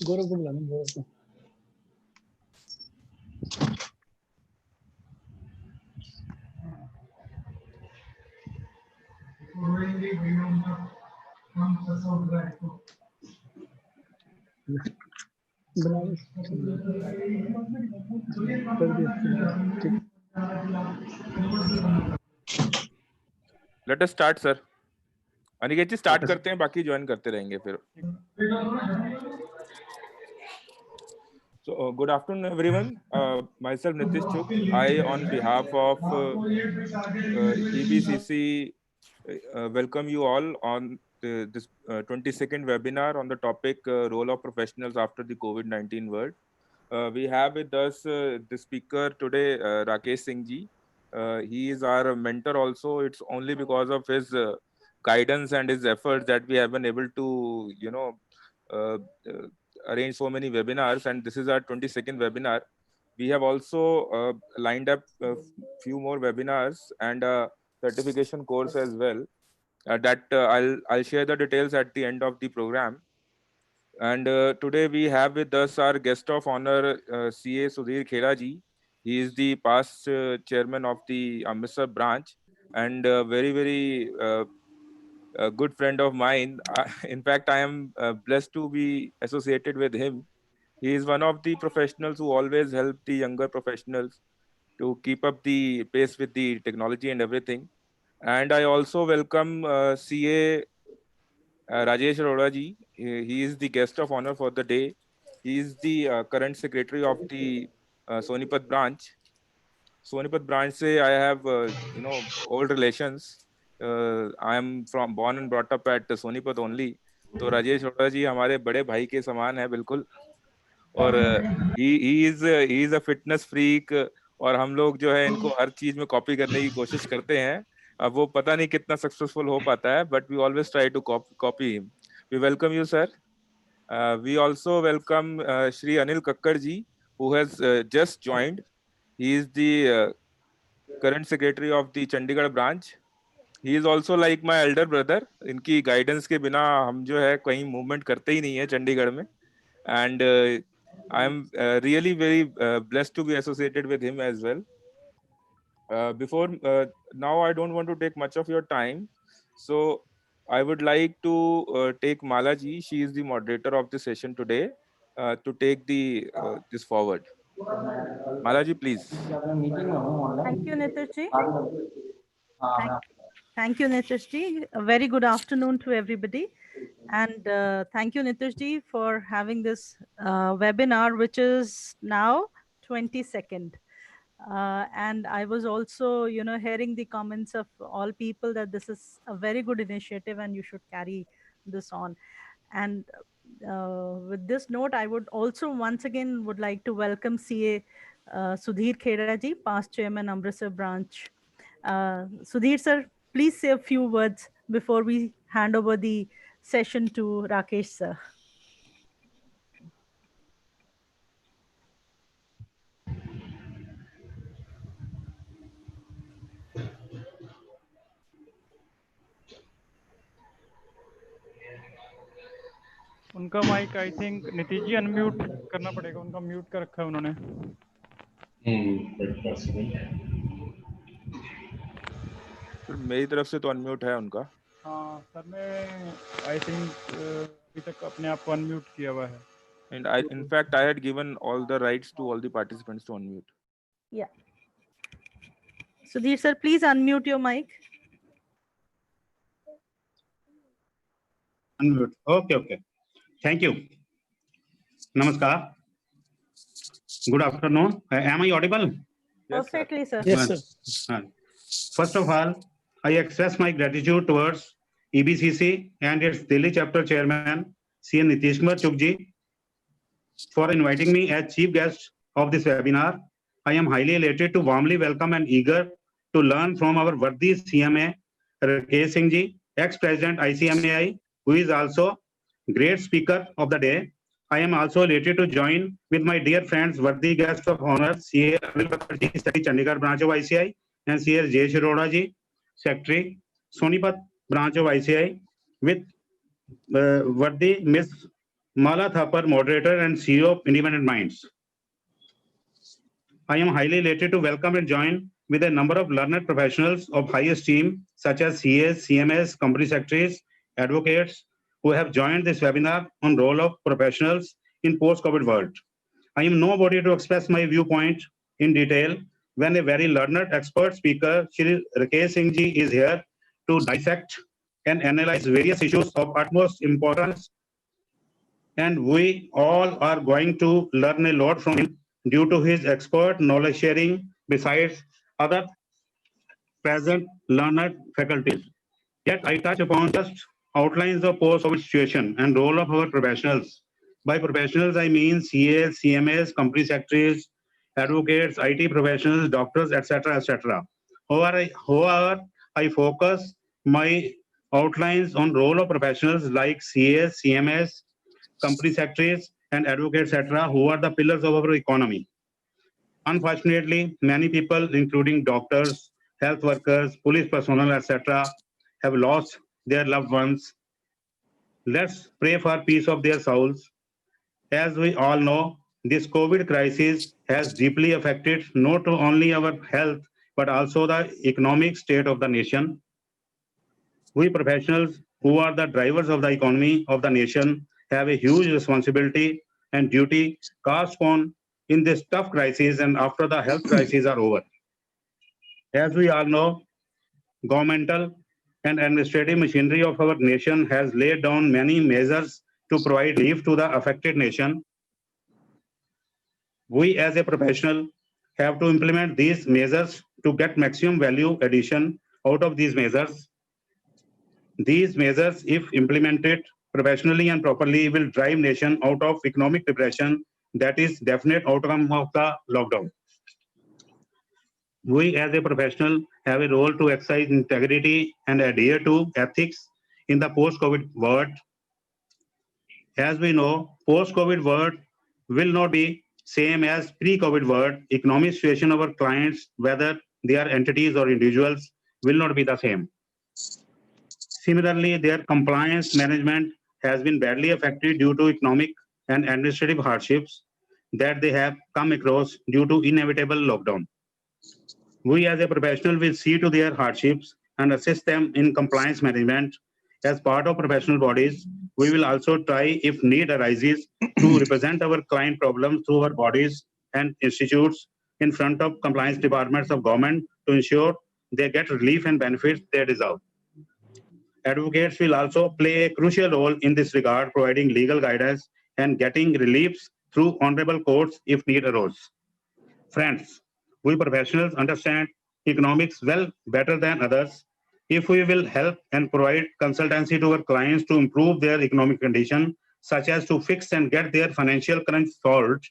गौरव को बुलाना, गौरव को। Let us start sir. Aniket ji start करते हैं, बाकी ज्वाइन करते रहेंगे फिर। So, good afternoon, everyone. Myself Nitish Chugh. I, on behalf of EBCC, welcome you all on this 22nd webinar on the topic role of professionals after the COVID-19 world. We have with us the speaker today, Rakesh Singh ji. He is our mentor also. It's only because of his guidance and his efforts that we have been able to, arrange so many webinars, and this is our 22nd webinar. We have also lined up a few more webinars and a certification course as well. That I'll share the details at the end of the program. And today we have with us our guest of honor, CA Sudhir Khera ji. He is the past chairman of the Amritsar branch and very a good friend of mine. In fact, I am blessed to be associated with him. He is one of the professionals who always help the younger professionals to keep up the pace with the technology and everything. And I also welcome CA Rajesh Arora ji. He is the guest of honor for the day. He is the current secretary of the Sonipat branch. Sonipat branch say I have old relations. I am from born and brought up at Sonipat only. तो राजेश अरोड़ा जी हमारे बड़े भाई के समान है बिल्कुल। और he is a fitness freak, और हम लोग जो है इनको हर चीज में कॉपी करने की कोशिश करते हैं। अब वो पता नहीं कितना सक्सेसफुल हो पाता है, but we always try to copy him. We welcome you, sir. We also welcome Shri Anil Kakkar ji, who has just joined. He is the current secretary of the Chandigarh branch. He is also like my elder brother. इनकी guidance के बिना हम जो है कहीं movement करते ही नहीं है चंडीगढ़ में. And I am really very blessed to be associated with him as well. Before now, I don't want to take much of your time, so I would like to take Mala ji. She is the moderator of the session today, to take the this forward. Mala ji, please. Thank you, Nitish ji. Thank you, Nitish ji. A very good afternoon to everybody. And thank you, Nitish ji, for having this webinar, which is now 22nd. And I was also, hearing the comments of all people that this is a very good initiative and you should carry this on. And with this note, I would also once again would like to welcome CA Sudhir Khera ji, past chairman, Amritsar branch. Sudhir sir, please say a few words before we hand over the session to Rakesh sir. उनका mic I think Nitish ji unmute करना पड़ेगा, उनका mute कर रखा है उन्होंने। मेरी तरफ से तो अनम्यूट है उनका। हाँ सर ने आई थिंक अभी तक अपने आप को अनम्यूट किया हुआ है। And in fact, I had given all the rights to all the participants to unmute. Yeah. Sudhir sir, please unmute your mic. Unmute. Okay. Thank you. Namaskar. Good afternoon. Am I audible? Perfectly, sir. Yes, sir. First of all, I express my gratitude towards EBCC and its Delhi chapter chairman, C. Nitish Kumar Chugh ji, for inviting me as chief guest of this webinar. I am highly elated to warmly welcome and eager to learn from our worthy CMA, Rakesh Singh ji, ex-president ICMAI, who is also great speaker of the day. I am also elated to join with my dear friends, worthy guest of honor, CA Anil Kakkar ji, Secretary Chandigarh branch of ICI, and CA Rajesh Arora ji, Secretary Sonipat branch of ICI, with worthy Miss Mala Thapar, moderator and CEO of Independent Minds. I am highly elated to welcome and join with a number of learned professionals of high esteem, such as CAs, CMS, company secretaries, advocates, who have joined this webinar on role of professionals in post-COVID world. I am nobody to express my viewpoint in detail when a very learned expert speaker, Shri Rakesh Singh Ji, is here to dissect and analyze various issues of utmost importance. And we all are going to learn a lot from him due to his expert knowledge sharing besides other present learned faculties. Yet I touch upon just outlines of post-COVID situation and role of our professionals. By professionals, I mean CAs, CMAs, company secretaries, advocates, IT professionals, doctors, etc., etc. However, I focus my outlines on role of professionals like CAs, CMAs, company secretaries, and advocates, etc., who are the pillars of our economy. Unfortunately, many people, including doctors, health workers, police personnel, etc., have lost their loved ones. Let's pray for peace of their souls. As we all know, this COVID crisis has deeply affected not only our health, but also the economic state of the nation. We professionals who are the drivers of the economy of the nation have a huge responsibility and duty cast upon in this tough crisis and after the health crises are over. As we all know, governmental and administrative machinery of our nation has laid down many measures to provide relief to the affected nation. We as a professional have to implement these measures to get maximum value addition out of these measures. These measures, if implemented professionally and properly, will drive nation out of economic depression. That is definite outcome of the lockdown. We as a professional have a role to exercise integrity and adhere to ethics in the post-COVID world. As we know, post-COVID world will not be same as pre-COVID world. Economic situation of our clients, whether they are entities or individuals, will not be the same. Similarly, their compliance management has been badly affected due to economic and administrative hardships that they have come across due to inevitable lockdown. We as a professional will see to their hardships and assist them in compliance management. As part of professional bodies, we will also try, if need arises, to represent our client problems through our bodies and institutes in front of compliance departments of government to ensure they get relief and benefits they deserve. Advocates will also play a crucial role in this regard, providing legal guidance and getting reliefs through honorable courts if need arose. Friends, we professionals understand economics well better than others. If we will help and provide consultancy to our clients to improve their economic condition, such as to fix and get their financial crunch solved,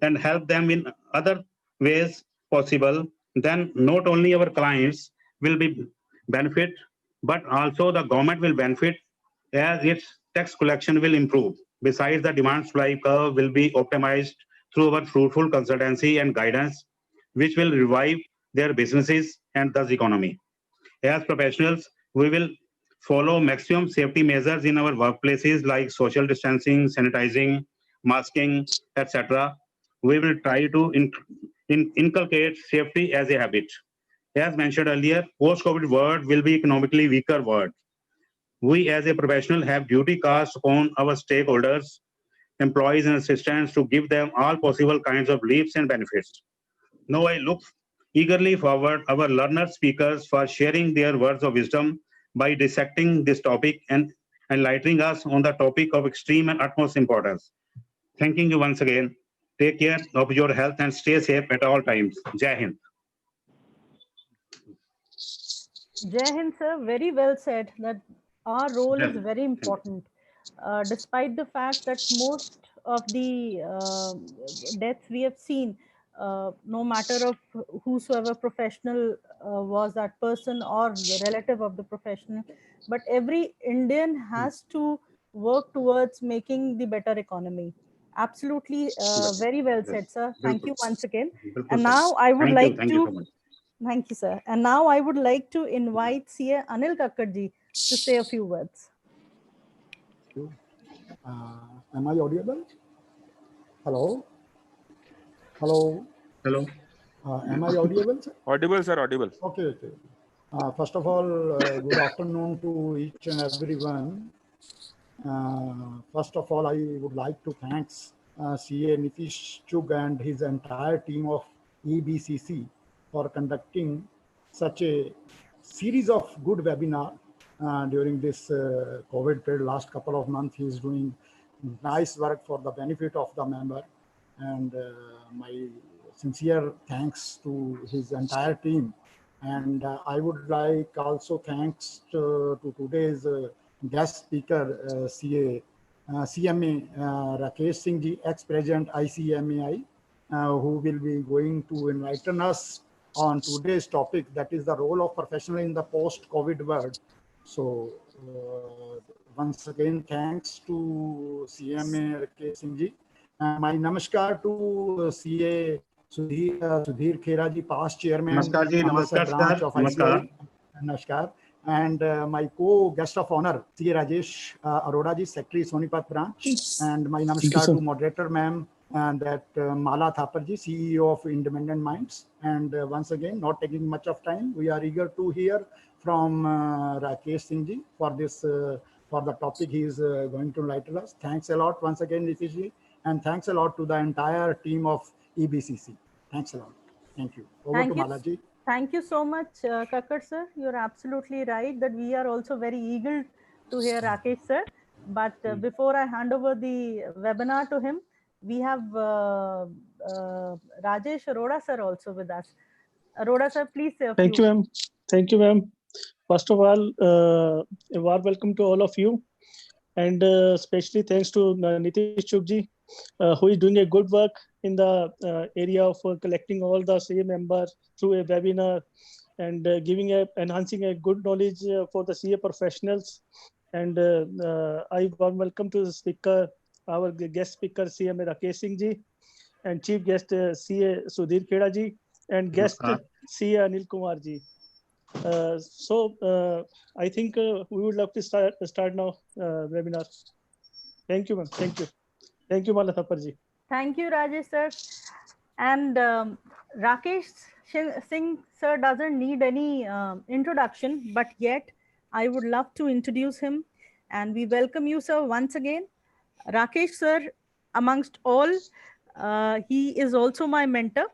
and help them in other ways possible, then not only our clients will be benefit, but also the government will benefit as its tax collection will improve. Besides, the demand supply curve will be optimized through our fruitful consultancy and guidance, which will revive their businesses and thus economy. As professionals, we will follow maximum safety measures in our workplaces like social distancing, sanitizing, masking, etc. We will try to inculcate safety as a habit. As mentioned earlier, post-COVID world will be economically weaker world. We as a professional have duty cast upon our stakeholders, employees and assistants to give them all possible kinds of leaves and benefits. Now I look eagerly forward our learned speakers for sharing their words of wisdom by dissecting this topic and enlightening us on the topic of extreme and utmost importance. Thanking you once again. Take care of your health and stay safe at all times. Jai Hind. Jai Hind, sir. Very well said that our role is very important. Despite the fact that most of the deaths we have seen, no matter of whosoever professional was that person or the relative of the professional, but every Indian has to work towards making the better economy. Absolutely, very well said, sir. Thank you once again. And now I would like Thank you so much. Thank you, sir. And now I would like to invite CA Anil Kakkarji to say a few words. Am I audible? Hello? Hello? Hello. Am I audible, sir? Audible, sir, audible. Okay, okay. First of all, good afternoon to each and everyone. First of all, I would like to thank CA Nitish Chugh and his entire team of EBCC for conducting such a series of good webinar during this COVID period. Last couple of months, he is doing nice work for the benefit of the member. And my sincere thanks to his entire team. And I would like also thanks to today's guest speaker, CMA Rakesh Singh ji, ex-president ICMAI, who will be going to enlighten us on today's topic, that is the role of professional in the post-COVID world. So once again, thanks to CMA Rakesh Singh ji. My namaskar to CA Sudhir Khera ji, past chairman, Namaskar ji, Amritsar namaskar branch sir, of namaskar. ICI. Namaskar. And my co-guest of honor, CA Rajesh Arora ji, secretary Sonipat branch. And my namaskar to moderator ma'am, and that Mala Thapar ji, CEO of Independent Minds. And once again, not taking much of time, we are eager to hear from Rakesh Singh ji for this for the topic he is going to enlighten us. Thanks a lot once again, Nitish ji, and thanks a lot to the entire team of EBCC. Thanks a lot. Thank you. Over Thank to you. Malaji. Thank you so much, Kakkar sir. You're absolutely right that we are also very eager to hear Rakesh sir. But before I hand over the webinar to him, we have Rajesh Arora sir also with us. Arora sir, please say a Thank few. you, ma'am. Thank you, ma'am. First of all, a warm welcome to all of you. And especially thanks to Nitish Chugh ji, who is doing a good work in the area of collecting all the CA members through a webinar and enhancing a good knowledge for the CA professionals. And I warm welcome to the speaker, our guest speaker, CMA Rakesh Singh ji, and chief guest CA Sudhir Khera ji, and guest Namaskar. CA Anil Kumar ji. I think we would love to start now webinar. Thank you, ma'am. Thank you. Thank you, Mala Thapar ji. Thank you, Rajesh sir. And Rakesh Singh sir doesn't need any introduction, but yet I would love to introduce him. And we welcome you, sir, once again. Rakesh sir, amongst all, he is also my mentor.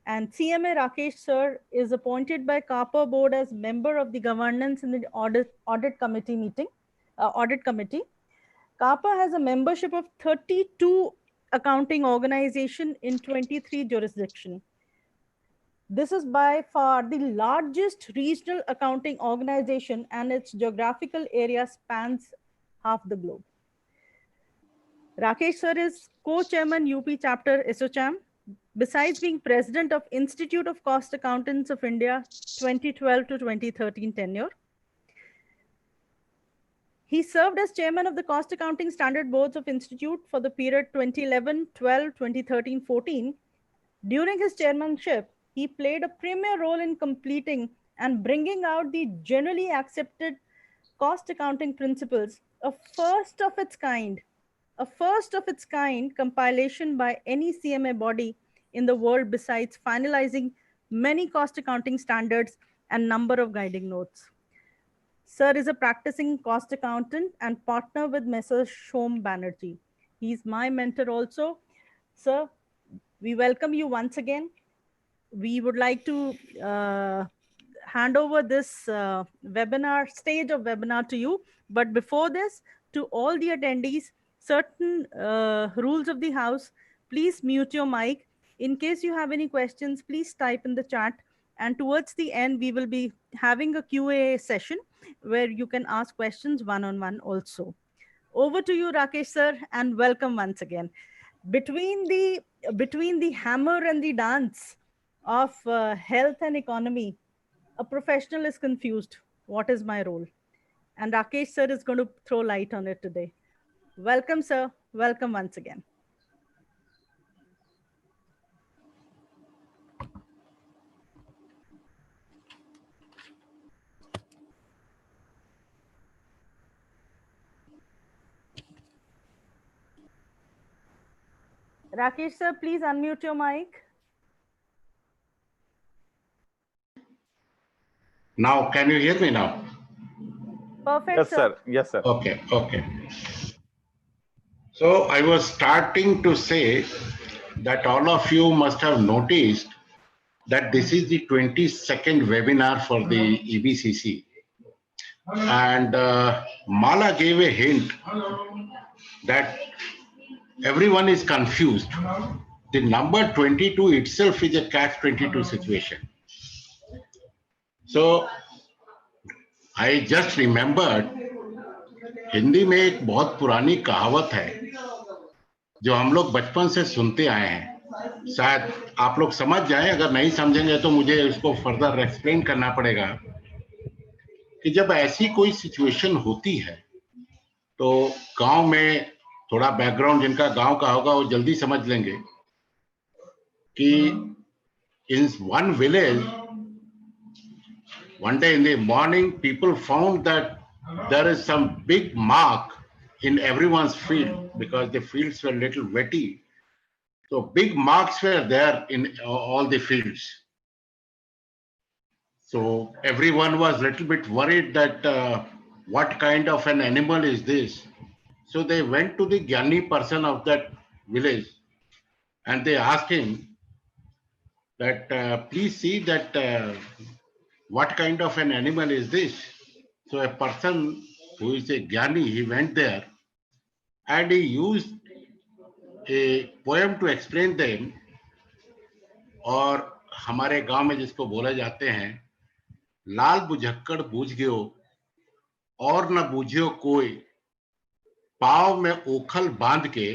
And CMA Rakesh sir is appointed by CAPA board as member of the governance in the audit committee meeting, audit committee. CAPA has a membership of 32 accounting organization in 23 jurisdiction. This is by far the largest regional accounting organization, and its geographical area spans half the globe. Rakesh sir is co-chairman UP chapter ASSOCHAM. Besides being president of Institute of Cost Accountants of India 2012 to 2013 tenure, he served as chairman of the Cost Accounting Standard Boards of Institute for the period 2011-12, 2013-14. During his chairmanship, he played a premier role in completing and bringing out the generally accepted cost accounting principles, a first of its kind compilation by any CMA body in the world, besides finalizing many cost accounting standards and number of guiding notes. Sir is a practicing cost accountant and partner with Messrs. Shom Banerjee. He's my mentor also. Sir, we welcome you once again. We would like to hand over this stage of webinar to you. But before this, to all the attendees, certain rules of the house, please mute your mic. In case you have any questions, please type in the chat. And towards the end, we will be having a Q&A session where you can ask questions one-on-one also. Over to you, Rakesh sir, and welcome once again. Between the hammer and the dance of health and economy, a professional is confused. What is my role? And Rakesh sir is going to throw light on it today. Welcome, sir. Welcome once again. Rakesh sir, please unmute your mic. Now, can you hear me now? Perfect, Yes, sir. sir. Yes, sir. Okay, okay. So I was starting to say that all of you must have noticed that this is the 22nd webinar for the EBCC. And Mala gave a hint that everyone is confused. The number 22 itself is a catch-22 situation. So I just remembered, Hindi में एक बहुत पुरानी कहावत है जो हम लोग बचपन से सुनते आए हैं. शायद आप लोग समझ जाएं, अगर नहीं समझेंगे तो मुझे उसको फर्दर एक्सप्लेन करना पड़ेगा कि जब ऐसी कोई सिचुएशन होती है तो गांव में, थोड़ा बैकग्राउंड जिनका गांव का होगा वो जल्दी समझ लेंगे कि in one village one day in the morning people found that there is some big mark in everyone's field because the fields were little wetty. So big marks were there in all the fields. So everyone was little bit worried that what kind of an animal is this? So they went to the Gyani person of that village and they asked him that please see that what kind of an animal is this? So a person who is a Gyani, he went there and he used a poem to explain them. और हमारे गांव में जिसको बोले जाते हैं, लाल बुझक्कड़ बूझ गयो और न बूझियो कोई, पाव में ओखल बांध के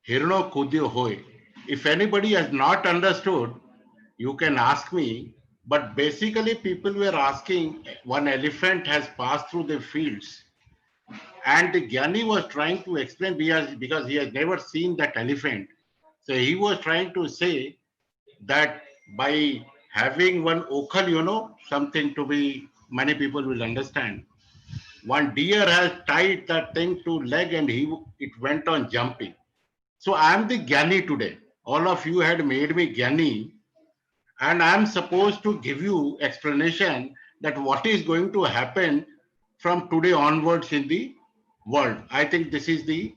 हिरणो कूदियो होय. If anybody has not understood, you can ask me. But basically people were asking, one elephant has passed through the fields and the Gyani was trying to explain because he has never seen that elephant. So he was trying to say that by having one okhal, something to be, many people will understand. One deer has tied that thing to leg and it went on jumping. So I am the Gyani today. All of you had made me Gyani. And I'm supposed to give you explanation that what is going to happen from today onwards in the world. I think this is the,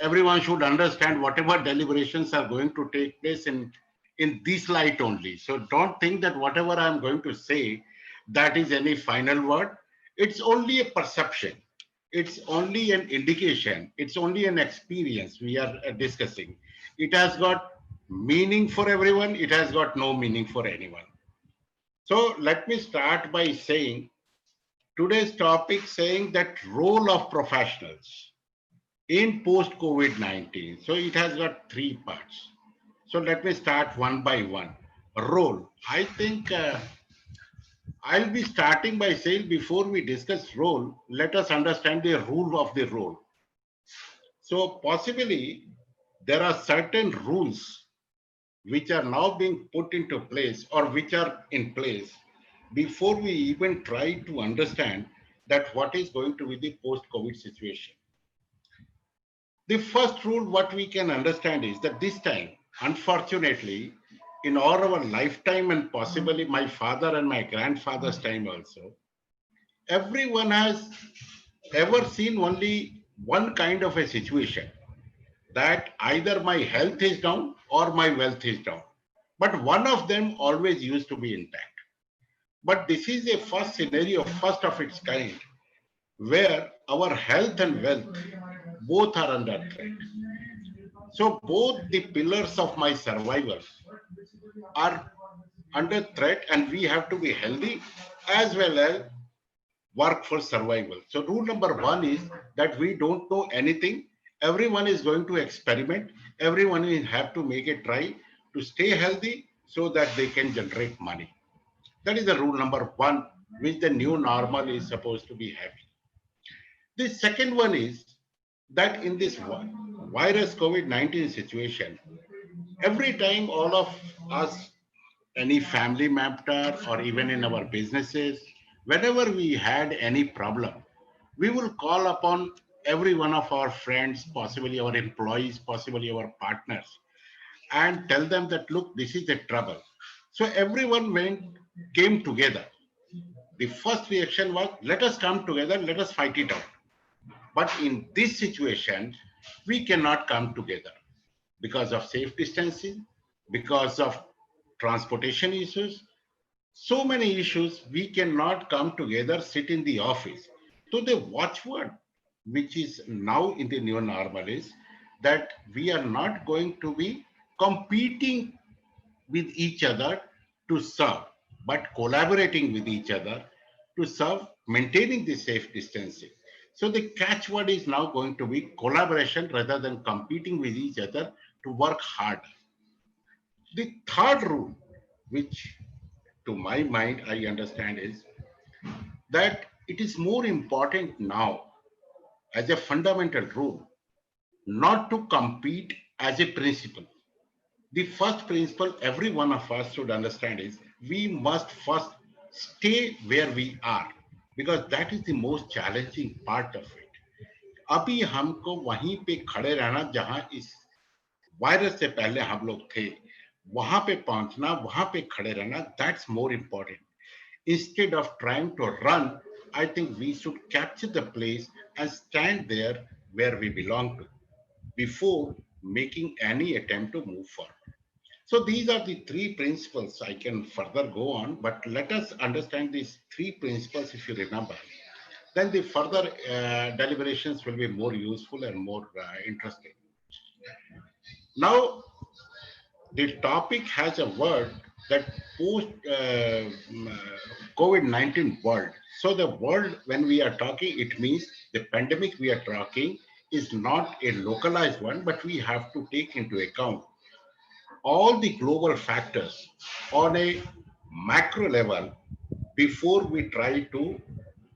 everyone should understand whatever deliberations are going to take place in this light only. So don't think that whatever I'm going to say, that is any final word. It's only a perception. It's only an indication. It's only an experience we are discussing. It has got meaning for everyone, it has got no meaning for anyone. So let me start by saying today's topic saying that role of professionals in post-COVID-19. So it has got three parts. So let me start one by one. Role. I think I'll be starting by saying before we discuss role, let us understand the rule of the role. So possibly there are certain rules which are now being put into place or which are in place before we even try to understand that what is going to be the post-COVID situation. The first rule what we can understand is that this time, unfortunately, in all our lifetime and possibly my father and my grandfather's time also, everyone has ever seen only one kind of a situation, that either my health is down or my wealth is down. But one of them always used to be intact. But this is a first scenario, first of its kind, where our health and wealth both are under threat. So both the pillars of my survival are under threat and we have to be healthy as well as work for survival. So rule number one is that we don't know anything. Everyone is going to experiment. Everyone will have to make a try to stay healthy so that they can generate money. That is the rule number one, which the new normal is supposed to be having. The second one is that in this virus COVID-19 situation, every time all of us, any family member or even in our businesses, whenever we had any problem, we will call upon every one of our friends, possibly our employees, possibly our partners, and tell them that, look, this is the trouble. So everyone came together. The first reaction was, let us come together, let us fight it out. But in this situation, we cannot come together because of safe distancing, because of transportation issues, so many issues. We cannot come together, sit in the office. So the watchword, which is now in the new normal, is that we are not going to be competing with each other to serve, but collaborating with each other to serve, maintaining the safe distancing. So the catchword is now going to be collaboration rather than competing with each other to work hard. The third rule, which to my mind I understand, is that it is more important now as a fundamental rule not to compete as a principle. The first principle every one of us should understand is we must first stay where we are, because that is the most challenging part of it. अभी हमको वहीं पे खड़े रहना जहां इस virus से पहले हम लोग थे, वहां पे पहुंचना, वहां पे खड़े रहना, that's more important. Instead of trying to run, I think we should capture the place and stand there where we belong to before making any attempt to move forward. So these are the three principles. I can further go on, but let us understand these three principles if you remember. Then the further deliberations will be more useful and more interesting. Now, the topic has a word that post COVID-19 world. So the world, when we are talking, it means the pandemic we are talking is not a localized one, but we have to take into account all the global factors on a macro level before we try to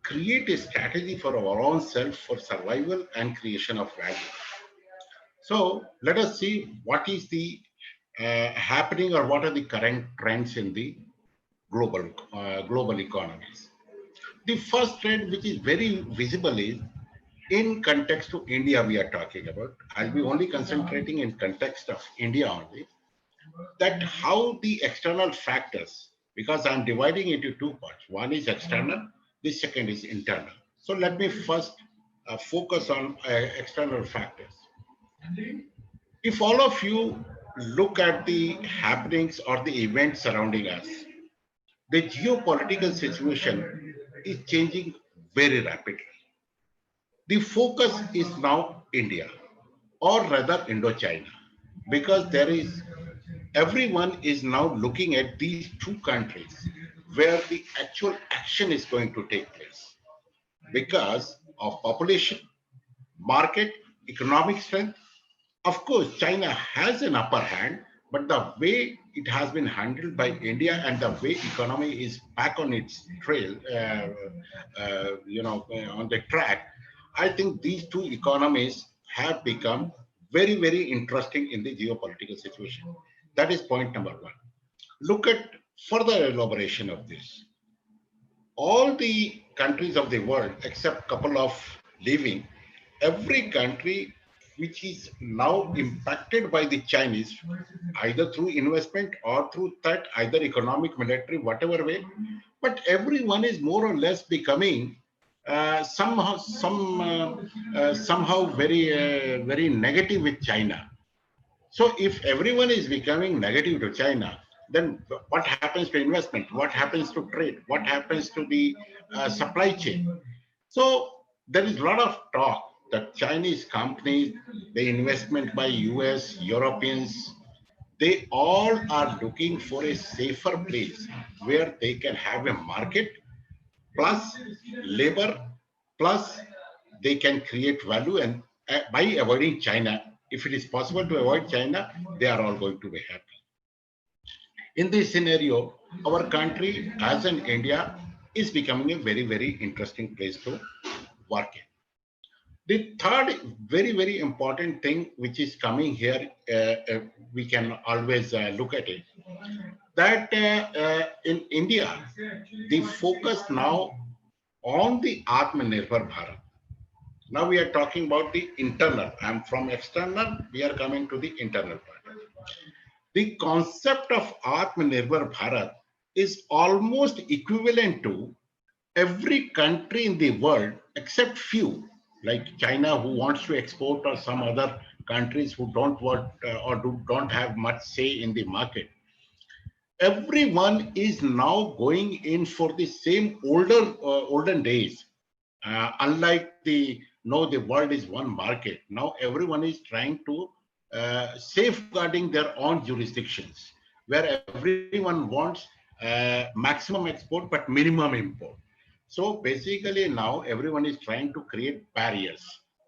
create a strategy for our own self for survival and creation of value. So let us see what is the happening or what are the current trends in the global economies. The first trend which is very visible is in context to India we are talking about. I'll be only concentrating in context of India only. That how the external factors, because I'm dividing it into two parts. One is external, the second is internal. So let me first focus on external factors. If all of you look at the happenings or the events surrounding us, the geopolitical situation is changing very rapidly. The focus is now India, or rather Indochina, because there is everyone is now looking at these two countries where the actual action is going to take place because of population, market, economic strength. Of course, China has an upper hand, but the way it has been handled by India and the way economy is back on its trail, on the track, I think these two economies have become very, very interesting in the geopolitical situation. That is point number one. Look at further elaboration of this. All the countries of the world, except a couple of living, every country which is now impacted by the Chinese, either through investment or through that, either economic, military, whatever way, but everyone is more or less becoming somehow very negative with China. So if everyone is becoming negative to China, then what happens to investment? What happens to trade? What happens to the supply chain? So there is a lot of talk that Chinese companies, the investment by US, Europeans, they all are looking for a safer place where they can have a market plus labor plus they can create value, and by avoiding China, if it is possible to avoid China, they are all going to be happy. In this scenario, our country as in India is becoming a very, very interesting place to work in. The third very, very important thing which is coming here, we can always look at it, that in India, the focus now on the Atmanirbhar Bharat, Now we are talking about the internal. I'm from external, we are coming to the internal part. The concept of Atmanirbhar Bharat is almost equivalent to every country in the world except few, like China, who wants to export, or some other countries who don't want don't have much say in the market. Everyone is now going in for the same olden days. Unlike the world is one market. Now everyone is trying to safeguarding their own jurisdictions, where everyone wants maximum export but minimum import. So basically now everyone is trying to create barriers.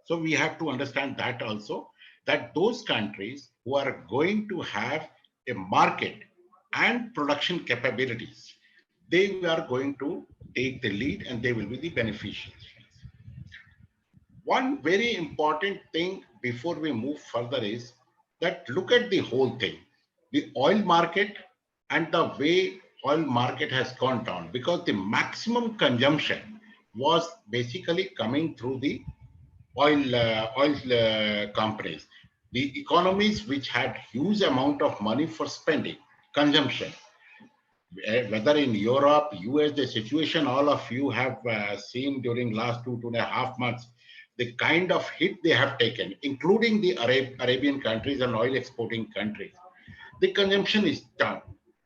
So we have to understand that also, that those countries who are going to have a market and production capabilities, they are going to take the lead and they will be the beneficiaries. One very important thing before we move further is that look at the whole thing, the oil market and the way oil market has gone down, because the maximum consumption was basically coming through the oil companies, the economies which had huge amount of money for spending, consumption. Whether in Europe, US, the situation all of you have seen during last 2.5 months, the kind of hit they have taken, including the Arabian countries and oil exporting countries, the consumption is down.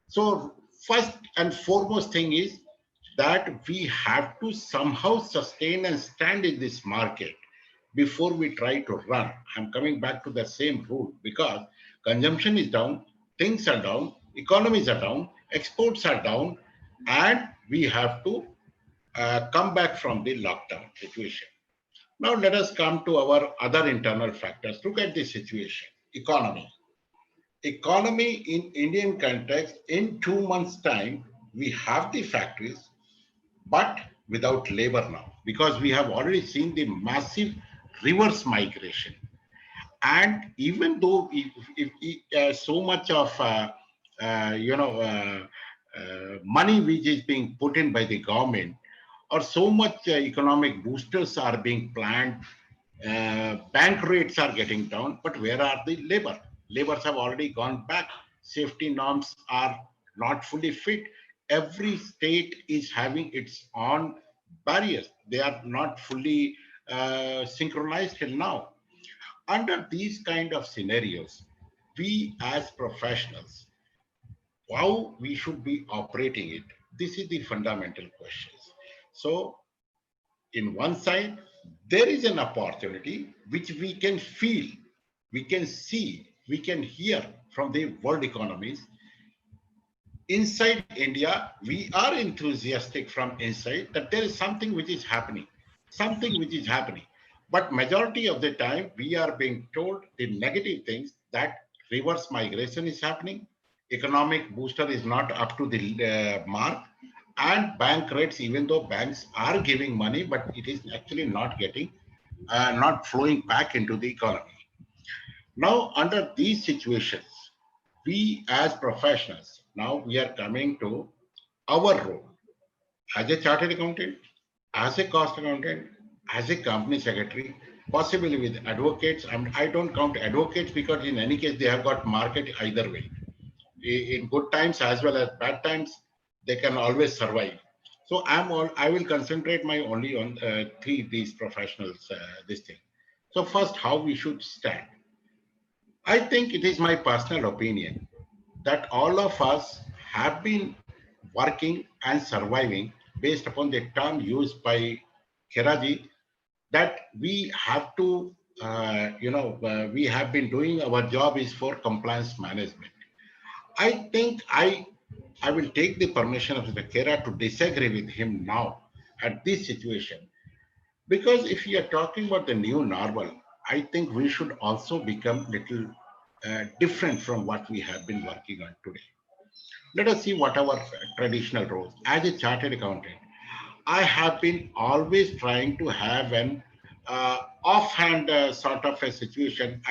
So first and foremost thing is that we have to somehow sustain and stand in this market before we try to run. I'm coming back to the same rule, because consumption is down, things are down, economies are down, exports are down, and we have to come back from the lockdown situation. Now let us come to our other internal factors. Look at this situation. Economy. Economy in Indian context, in 2 months' time, we have the factories, but without labor now, because we have already seen the massive reverse migration. And even though so much of money which is being put in by the government, or so much economic boosters are being planned, bank rates are getting down, but where are the labor? Labors have already gone back. Safety norms are not fully fit. Every state is having its own barriers. They are not fully synchronized till now. Under these kind of scenarios, we as professionals, how we should be operating it, this is the fundamental questions. So in one side, there is an opportunity which we can feel, we can see, we can hear from the world economies. Inside India, we are enthusiastic from inside that there is something which is happening, But majority of the time, we are being told the negative things, that reverse migration is happening, economic booster is not up to the mark, and bank rates, even though banks are giving money, but it is actually not getting, not flowing back into the economy. Now, under these situations, we as professionals, now we are coming to our role as a chartered accountant, as a cost accountant, as a company secretary, possibly with advocates. I don't count advocates because in any case, they have got market either way. In good times as well as bad times, they can always survive. So I will concentrate my only on these professionals, this thing. So first, how we should stand. I think it is my personal opinion that all of us have been working and surviving based upon the term used by Keraji, that we have to, we have been doing our job is for compliance management. I think I will take the permission of Mr. Kera to disagree with him now at this situation. Because if you are talking about the new normal, I think we should also become little different from what we have been working on today. Let us see what our traditional roles. As a chartered accountant, I have been always trying to have an offhand sort of a situation,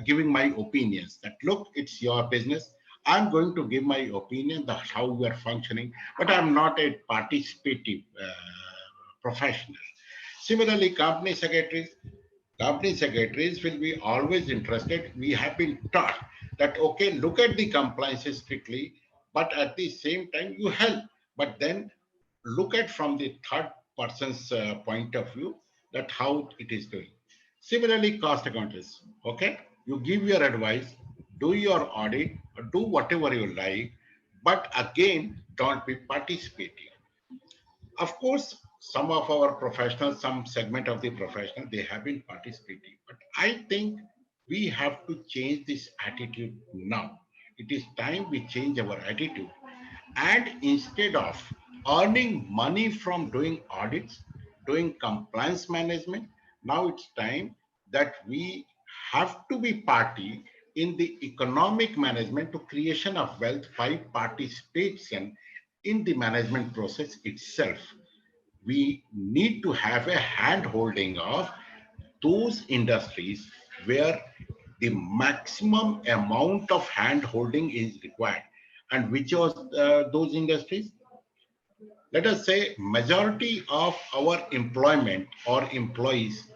giving my opinions that, look, it's your business. I'm going to give my opinion that how we are functioning, but I'm not a participative professional. Similarly, company secretaries will be always interested. We have been taught that, okay, look at the compliances strictly, but at the same time you help. But then look at from the third person's point of view that how it is doing. Similarly, cost accountants, okay, you give your advice, do your audit, or do whatever you like, but again, don't be participating. Of course, some of our professionals, some segment of the professional, they have been participating. But I think we have to change this attitude now. It is time we change our attitude. And instead of earning money from doing audits, doing compliance management, now it's time that we have to be party in the economic management to creation of wealth by participation in the management process itself. We need to have a hand holding of those industries where the maximum amount of hand holding is required. And which are those industries? Let us say majority of our employment or employees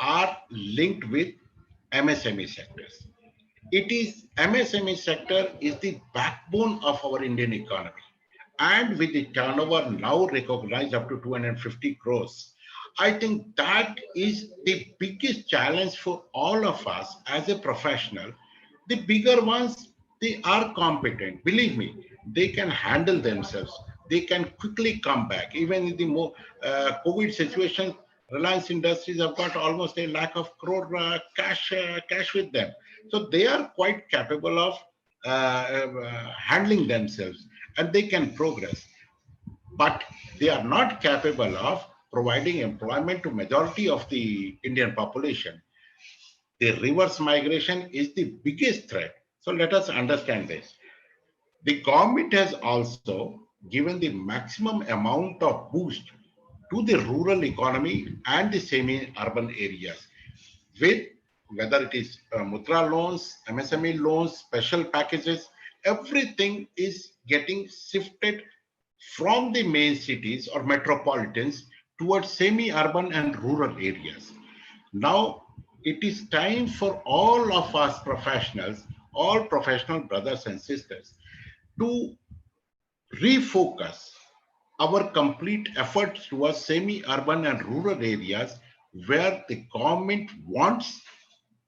are linked with MSME sectors. It is MSME sector is the backbone of our Indian economy. And with the turnover now recognized up to 250 crores, I think that is the biggest challenge for all of us as a professional. The bigger ones, they are competent. Believe me, they can handle themselves. They can quickly come back. Even in the more COVID situation, Reliance Industries have got almost a lakh of crore cash with them. So they are quite capable of handling themselves and they can progress. But they are not capable of providing employment to majority of the Indian population. The reverse migration is the biggest threat. So let us understand this. The government has also given the maximum amount of boost to the rural economy and the semi-urban areas with whether it is Mudra loans, MSME loans, special packages, everything is getting shifted from the main cities or metropolitans towards semi-urban and rural areas. Now, it is time for all of us professionals, all professional brothers and sisters, to refocus our complete efforts towards semi-urban and rural areas where the government wants,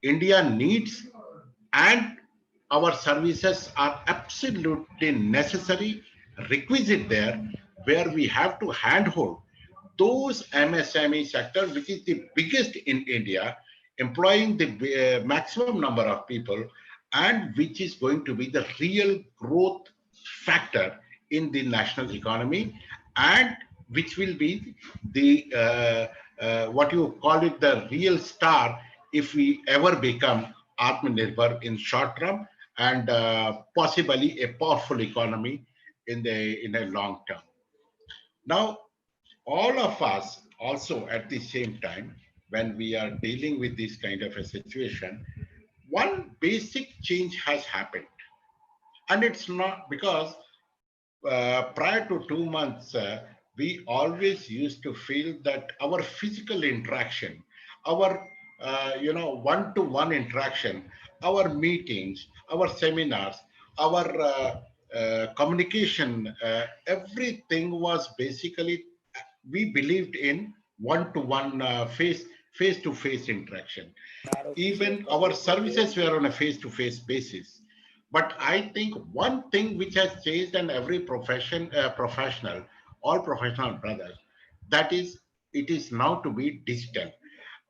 India needs, and our services are absolutely necessary, requisite there, where we have to handhold those MSME sector, which is the biggest in India, employing the maximum number of people, and which is going to be the real growth factor in the national economy, and which will be the what you call it, the real star if we ever become Atmanirbhar in short term and possibly a powerful economy in a long term. Now, all of us also at the same time, when we are dealing with this kind of a situation, one basic change has happened. And it's not because prior to 2 months, we always used to feel that our physical interaction, our one-to-one interaction, our meetings, our seminars, our communication, everything was basically, we believed in one-to-one face-to-face interaction. Even our services were on a face-to-face basis. But I think one thing which has changed in every professional, all professional brothers, that is, it is now to be digital.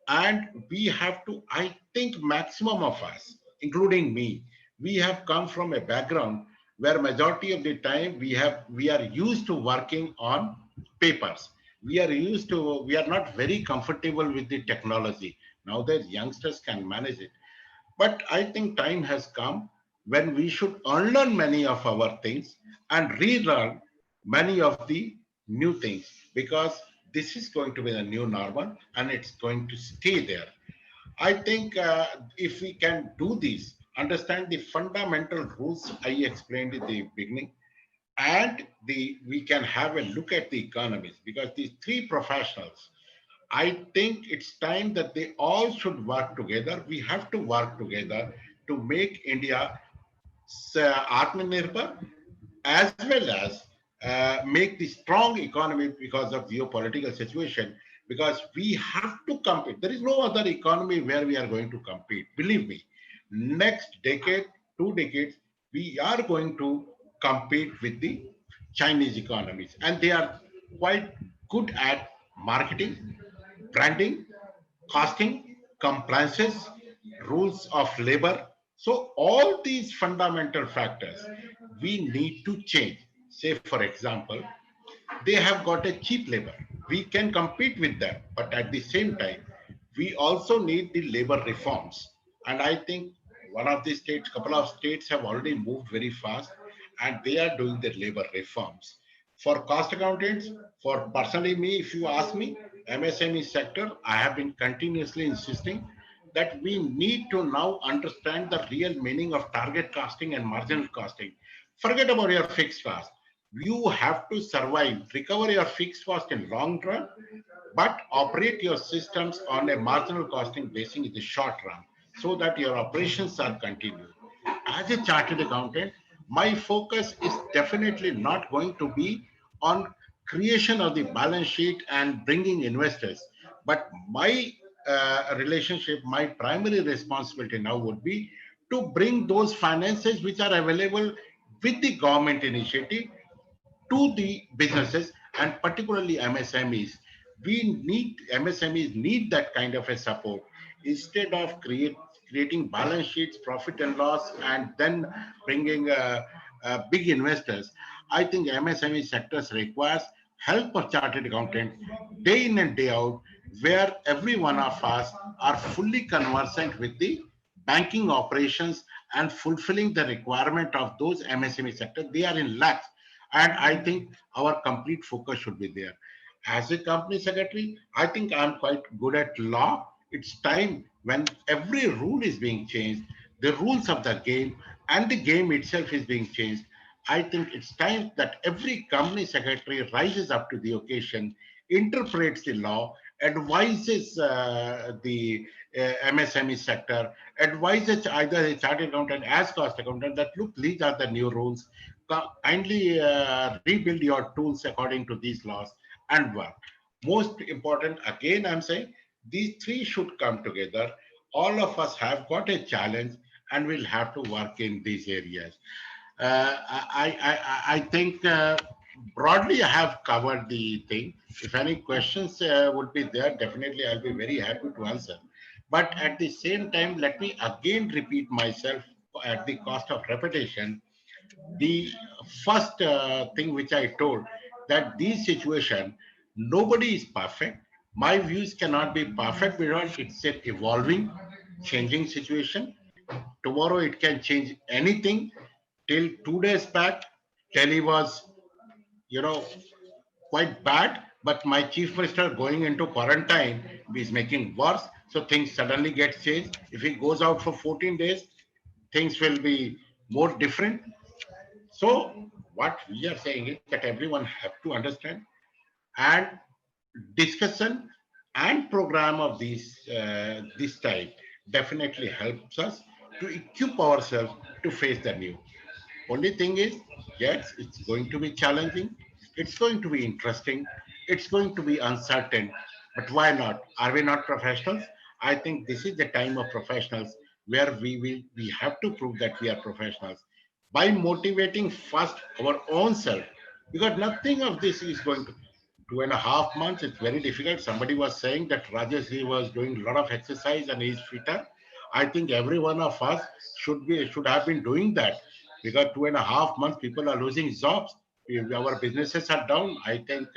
And we have to, I think maximum of us, including me, we have come from a background where majority of the time we are used to working on papers. We are not very comfortable with the technology. Now that youngsters can manage it. But I think time has come when we should unlearn many of our things and relearn many of the new things, because this is going to be the new normal and it's going to stay there. I think if we can do this, understand the fundamental rules I explained in the beginning, and we can have a look at the economies, because these three professionals I think it's time that they all should work together. We have to work together to make India Atmanirbhar as well as make the strong economy because of geopolitical situation, because we have to compete. There is no other economy where we are going to compete. Believe me, next decade, 2 decades, we are going to compete with the Chinese economies, and they are quite good at marketing, branding, costing, compliances, rules of labor. So all these fundamental factors we need to change. Say, for example, they have got a cheap labor. We can compete with them, but at the same time, we also need the labor reforms. And I think one of the states, couple of states have already moved very fast, and they are doing the labor reforms. For cost accountants, for personally me, if you ask me, MSME sector, I have been continuously insisting that we need to now understand the real meaning of target costing and marginal costing. Forget about your fixed cost. You have to survive, recover your fixed cost in long run, but operate your systems on a marginal costing basis in the short run so that your operations are continued. As a chartered accountant, my focus is definitely not going to be on creation of the balance sheet and bringing investors, but my relationship, my primary responsibility now would be to bring those finances which are available with the government initiative to the businesses, and particularly MSMEs. We need MSMEs need that kind of a support instead of creating balance sheets, profit and loss, and then bringing big investors. I think MSME sectors requires help of chartered accountant day in and day out, where every one of us are fully conversant with the banking operations and fulfilling the requirement of those MSME sector. They are in lakhs, and I think our complete focus should be there. As a company secretary, I think I'm quite good at law. It's time when every rule is being changed, the rules of the game and the game itself is being changed. I think it's time that every company secretary rises up to the occasion, interprets the law, advises the MSME sector, advises either a chartered accountant as cost accountant that look, these are the new rules, kindly rebuild your tools according to these laws and work. Most important, again, I'm saying these three should come together. All of us have got a challenge and we'll have to work in these areas. I think broadly I have covered the thing. If any questions would be there, definitely I'll be very happy to answer. But at the same time, let me again repeat myself at the cost of repetition. The first thing which I told, that this situation, nobody is perfect. My views cannot be perfect because it's an evolving, changing situation. Tomorrow it can change anything. Till 2 days back, Delhi was, you know, quite bad, but my chief minister going into quarantine is making worse. So things suddenly get changed. If he goes out for 14 days, things will be more different. So what we are saying is that everyone have to understand, and discussion and program of this type definitely helps us to equip ourselves to face the new. Only thing is, yes, it's going to be challenging. It's going to be interesting. It's going to be uncertain. But why not? Are we not professionals? I think this is the time of professionals where we have to prove that we are professionals by motivating first our own self. Because nothing of this is going to 2.5 months. It's very difficult. Somebody was saying that Rajesh was doing a lot of exercise and he's fitter. I think every one of us should have been doing that, because 2.5 months people are losing jobs. Our businesses are down. I think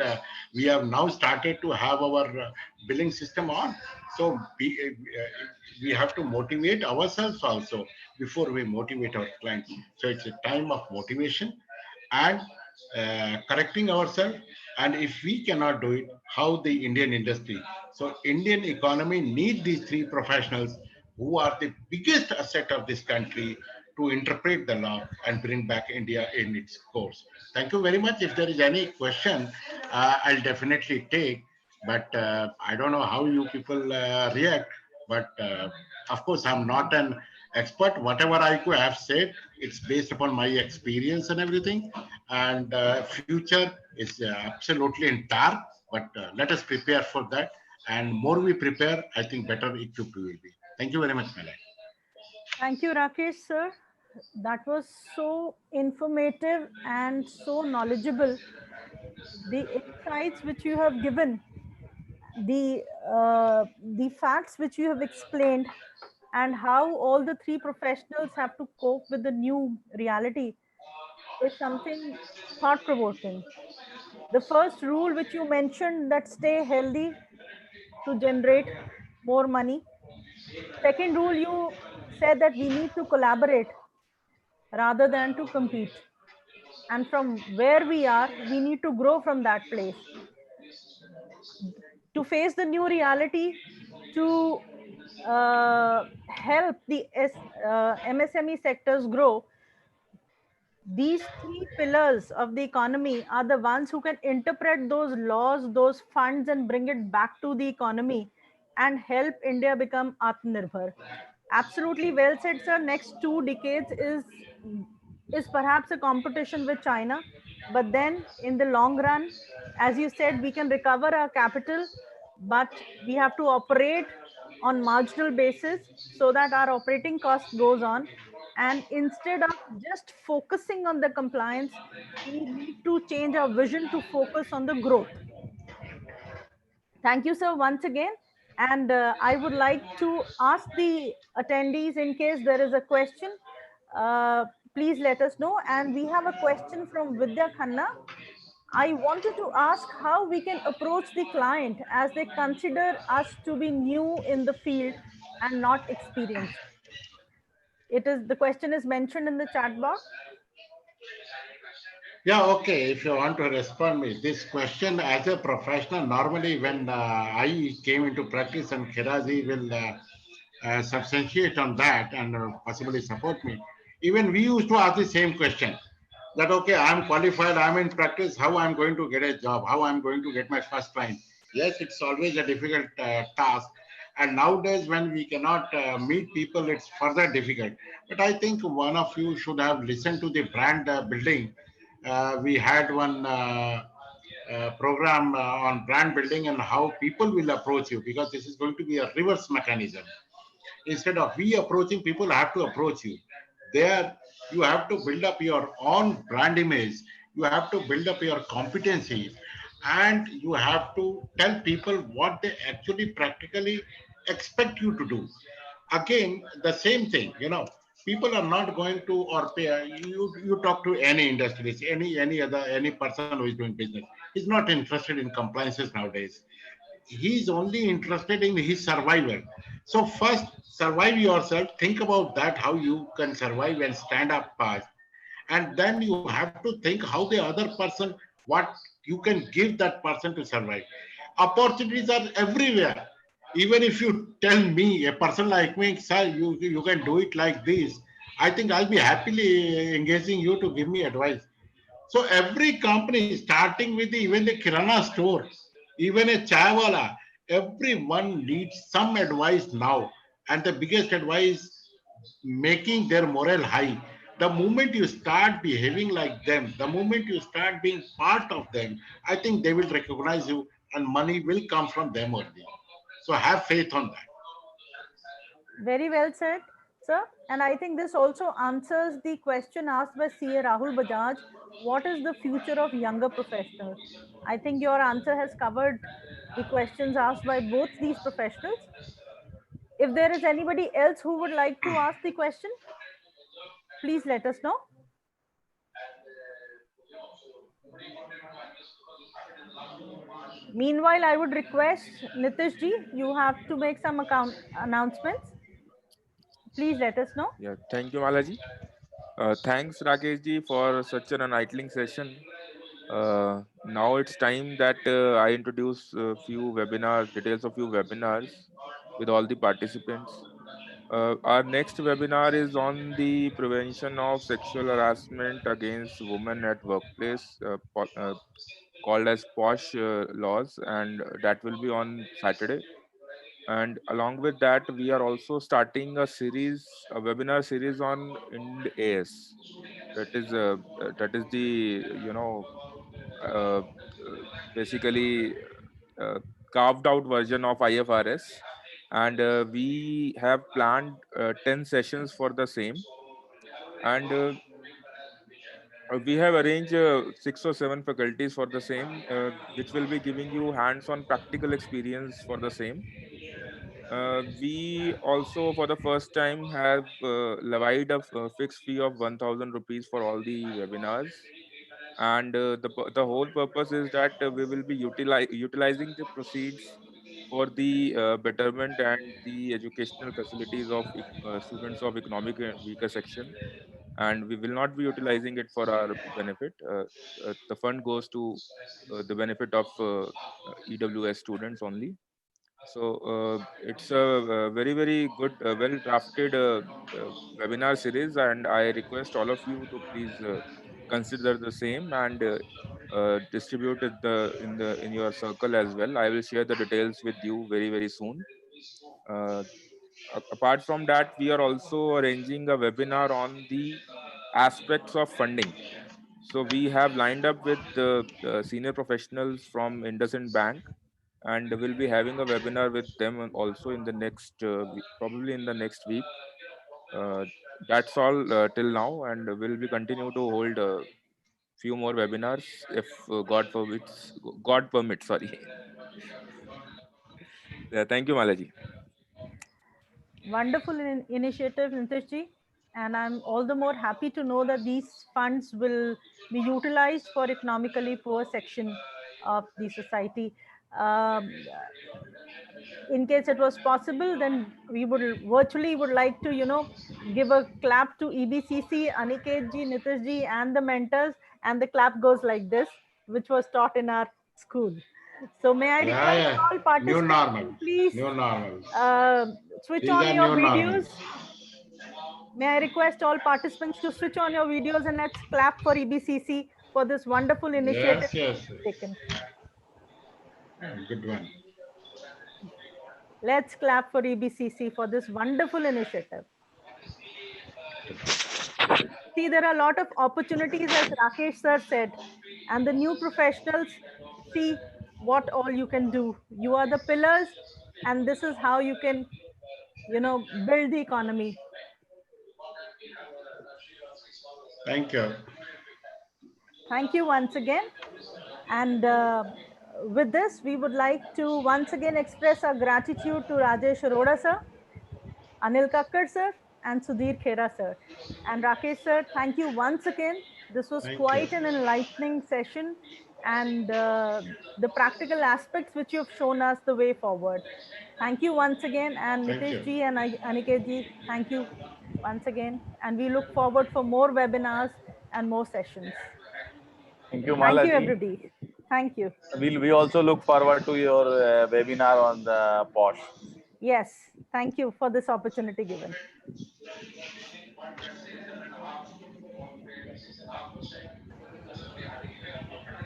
we have now started to have our billing system on. So we have to motivate ourselves also before we motivate our clients. So it's a time of motivation and correcting ourselves. And if we cannot do it, how the Indian industry? So Indian economy need these three professionals who are the biggest asset of this country to interpret the law and bring back India in its course. Thank you very much. If there is any question, I'll definitely take. But I don't know how you people react. But of course, I'm not an expert. Whatever I could have said, it's based upon my experience and everything. And future is absolutely in dark. But let us prepare for that. And more we prepare, I think better equipped we will be. Thank you very much, Malay. Thank you, Rakesh, sir. That was so informative and so knowledgeable. The insights which you have given, the facts which you have explained, and how all the three professionals have to cope with the new reality is something thought provoking. The first rule which you mentioned, that stay healthy to generate more money. Second rule, you said that we need to collaborate rather than to compete. And from where we are, we need to grow from that place. To face the new reality, to help the MSME sectors grow, these three pillars of the economy are the ones who can interpret those laws, those funds, and bring it back to the economy and help India become Atmanirbhar. Absolutely well said, sir. Next 2 decades is perhaps a competition with China, but then in the long run, as you said, we can recover our capital, but we have to operate on marginal basis so that our operating cost goes on. And instead of just focusing on the compliance, we need to change our vision to focus on the growth. Thank you, sir, once again. And I would like to ask the attendees, in case there is a question, please let us know. And we have a question from Vidya Khanna. I wanted to ask how we can approach the client as they consider us to be new in the field and not experienced. The question is mentioned in the chat box. Yeah, okay. If you want to respond me, this question as a professional, normally when I came into practice, and Kirazi will substantiate on that and possibly support me. Even we used to ask the same question that, okay, I'm qualified, I'm in practice, how I'm going to get a job, how I'm going to get my first client. Yes, it's always a difficult task. And nowadays, when we cannot meet people, it's further difficult. But I think one of you should have listened to the brand building. We had one program on brand building and how people will approach you, because this is going to be a reverse mechanism. Instead of we approaching, people have to approach you. There, you have to build up your own brand image. You have to build up your competencies, and you have to tell people what they actually practically expect you to do. Again, the same thing, people are not going to, or pay, you talk to any industries, any person who is doing business, he's not interested in compliances nowadays. He's only interested in his survival. So first, survive yourself. Think about that, how you can survive and stand up fast. And then you have to think how the other person, what you can give that person to survive. Opportunities are everywhere. Even if you tell me, a person like me, sir, you can do it like this, I think I'll be happily engaging you to give me advice. So every company, starting with even the Kirana store, even a chaiwala, everyone needs some advice now. And the biggest advice, making their morale high. The moment you start behaving like them, the moment you start being part of them, I think they will recognize you and money will come from them only. So have faith on that. Very well said, sir. And I think this also answers the question asked by CA Rahul Bajaj. What is the future of younger professionals? I think your answer has covered the questions asked by both these professionals. If there is anybody else who would like to ask the question, please let us know. Meanwhile, I would request Nitish ji, you have to make some announcements. Please let us know. Yeah, thank you, Malaji. Thanks, Rakesh ji, for such an enlightening session. Now it's time that I introduce a few webinars, details of few webinars with all the participants. Our next webinar is on the prevention of sexual harassment against women at workplace, called as Posh Laws, and that will be on Saturday. And along with that, we are also starting a series, a webinar series on Ind AS. That is the uh, basically carved out version of IFRS, and we have planned 10 sessions for the same, and we have arranged 6 or 7 faculties for the same, which will be giving you hands-on practical experience for the same. We also, for the first time, have levied a fixed fee of 1,000 rupees for all the webinars. And the whole purpose is that we will be utilizing the proceeds for the betterment and the educational facilities of students of economic weaker section, and we will not be utilizing it for our benefit. The fund goes to the benefit of EWS students only. So it's a very good, well drafted webinar series, and I request all of you to please consider the same and distribute it in your circle as well. I will share the details with you very soon. Uh, Apart from that, we are also arranging a webinar on the aspects of funding. So we have lined up with the senior professionals from IndusInd Bank, and we'll be having a webinar with them also in the next probably in the next week. Uh, that's all till now, and we'll be continue to hold a few more webinars if God permits. Sorry. Yeah, thank you, Malaji. Wonderful initiative, Nitishji. And I'm all the more happy to know that these funds will be utilized for economically poor section of the society. Um, in case it was possible, then we would like to, give a clap to EBCC, Aniket ji, Nitish ji, and the mentors. And the clap goes like this, which was taught in our school. So may I request all New participants normal. to please New normal. switch These on are your new videos. normals. May I request all participants to switch on your videos, and let's clap for EBCC for this wonderful initiative Yes. taken. Good one. Let's clap for EBCC for this wonderful initiative. See, there are a lot of opportunities, as Rakesh sir said, and the new professionals see what all you can do. You are the pillars, and this is how you can, build the economy. Thank you. Thank you once again. And with this, we would like to once again express our gratitude to Rajesh Arora sir, Anil Kakkar sir, and Sudhir Khera sir. And Rakesh sir, thank you once again. This was Thank quite you. an enlightening session, and the practical aspects which you have shown us the way forward. Thank you once again. And Thank Nitish you. ji and Aniket ji, thank you once again. And we look forward for more webinars and more sessions. Thank you, Thank you, Malaji. everybody. Thank you. We also look forward to your webinar on the POSH. Yes, thank you for this opportunity given.